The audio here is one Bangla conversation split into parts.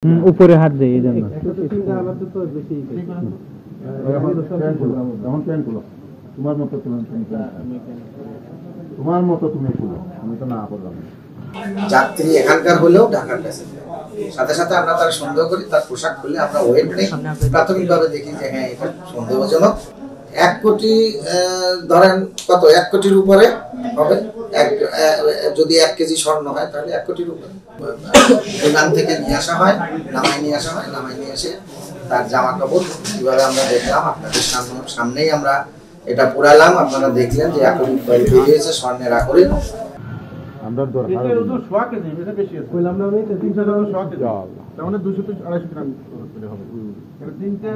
উপরে হাত দেয় এই জন্য তোমার মতো তুমি আমি তো না বললাম। যাত্রী এখানকার হলেও ঢাকার প্যাসেঞ্জার, সাথে সাথে আমরা তার সন্দেহ করি, তার পোশাক খুলে আমরা ওয়েট নেই, প্রাথমিকভাবে দেখি যে হ্যাঁ এটা সন্দেহজনক। 1 কোটি ধরেন কত 1 কোটির উপরে হবে, যদি 1 কেজি স্বর্ণ হয় তাহলে 1 কোটির উপরে। বিমান থেকে নিয়ে আসা হয়, নামাই নিয়ে আসা হয়, নামাই নিয়ে এসে তার জামা কাপড় কিভাবে আমরা দেখলাম আপনাদের সামনেই আমরা এটা পুরালাম, আপনারা দেখলেন যে আকরিক বেরিয়েছে, স্বর্ণের আকরিক। আমরা দরকার এটা সোয়া কেজি এটা বেশি আছে কইলাম না আমি 300 টাকা সোয়া কেজি তার মানে 200 থেকে 250 গ্রাম করে হবে। এটা তিনটে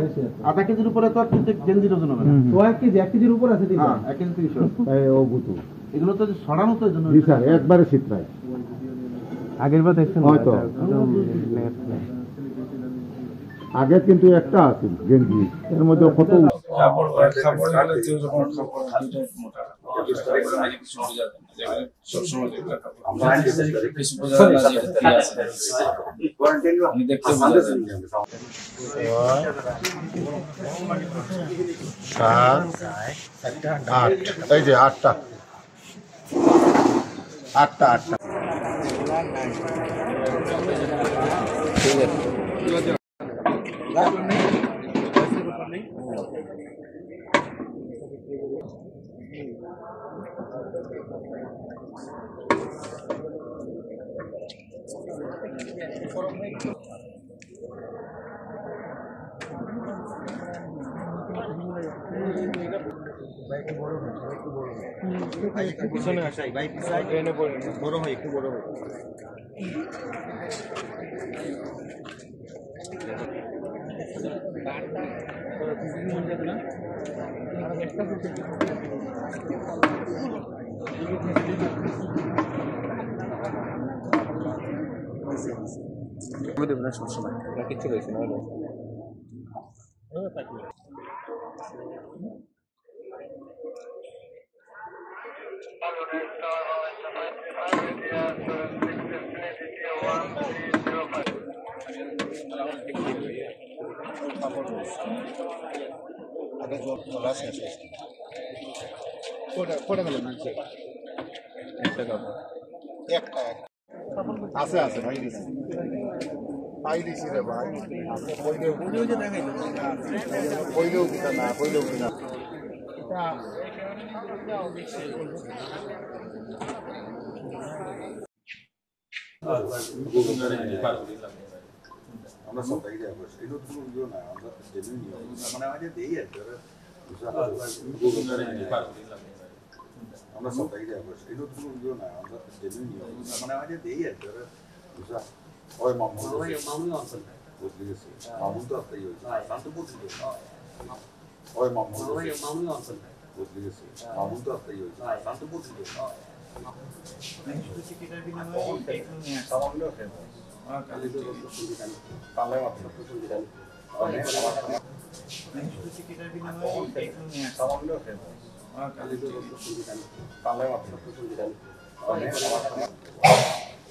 আধা কেজির উপরে তো আর তিনটে গেঞ্জির ওজন হবে না। সোয়া কেজি 1 কেজির উপরে আছে তিনটা। হ্যাঁ 1 কেজি 300 এই ও বুতু এগুলো তো ছড়ানো তো জন্য স্যার একবারে শীতরাই আগের বার দেখছেন হয়তো আগে কিন্তু একটা আছে গেঞ্জি, এর মধ্যে কত এই যে 8টা পিছনে আসাই ভাই পিছাই ট্রেনে পড়ে বড় হয় একটু বড় হয় সবসময় কিছু রয়েছে না আছে আছে ভাই দিছি পাই দিছি রে ভাই কইলেও কিনা না কইলেও কিনা আমরা সবাই যাই বসে এটা তো ইয়ে না, আমরা জেনে নিও মানে আগে দেই আর আমরা সবাই যাই বসে এটা তো ইয়ে না, আমরা জেনে নিও মানে আগে দেই আর বুঝা ওই মামুন আছে বুঝলি গেছে মামুন তো আসতেই হইছে শান্ত বুঝলি ওই মামুন আছে বুঝলি গেছে মামুন তো আসতেই হইছে শান্ত বুঝলি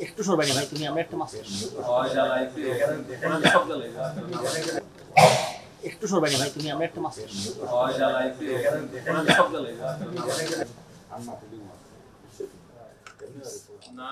একটু সরবানি ভাই তুমি আমরা একটা মাছ একটু সরবানি ভাই তুমি আমরা একটা মাছ না